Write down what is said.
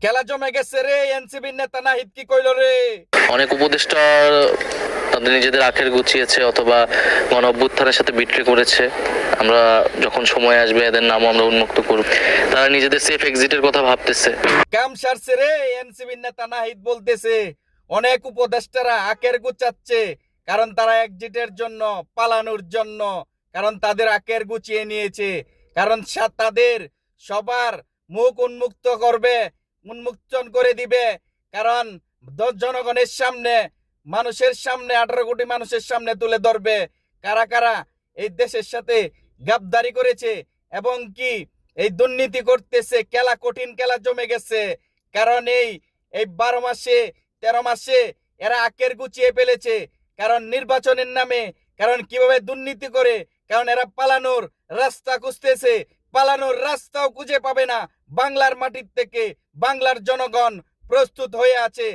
খেলা জমে গেছে রে। এনসিবির নেতা নাহিদ কি কইল রে? অনেক উপদেষ্টা তাদের নিজেদের আখের গুছিয়েছে অথবা গণ অভ্যুত্থানের সাথে বিট্রে করেছে। আমরা যখন সময় আসবে এদের নামও আমরা উন্মুক্ত করব। তারা নিজেদের সেফ এক্সিটের কথা ভাবতেছে। কাম সারছে রে। এনসিবির নেতা নাহিদ বলতেছে অনেক উপদেষ্টারা আখের গুছাচ্ছে, কারণ তারা এক্সিটের জন্য, পালানোর জন্য, কারণ তাদের আখের গুছিয়ে নিয়েছে, কারণ তাদের সবার মুখ উন্মুক্ত করবে, উন্মোচন করে দিবে, কারণ জনগণের সামনে, মানুষের সামনে, 18 কোটি মানুষের সামনে তুলে ধরবে কারা কারা এই দেশের সাথে গাদ্দারি করেছে এবং কি এই দুর্নীতি করতেছে। খেলা, কঠিন খেলা জমে গেছে, কারণ এই 12 মাসে 13 মাসে এরা আকের গুছিয়ে ফেলেছে, কারণ নির্বাচনের নামে, কারণ কিভাবে দুর্নীতি করে, কারণ এরা পালানোর রাস্তা খুঁজতেছে। পালানোর রাস্তাও খুঁজে পাবে না। বাংলার মাটির থেকে বাংলার জনগণ প্রস্তুত হয়ে আছে।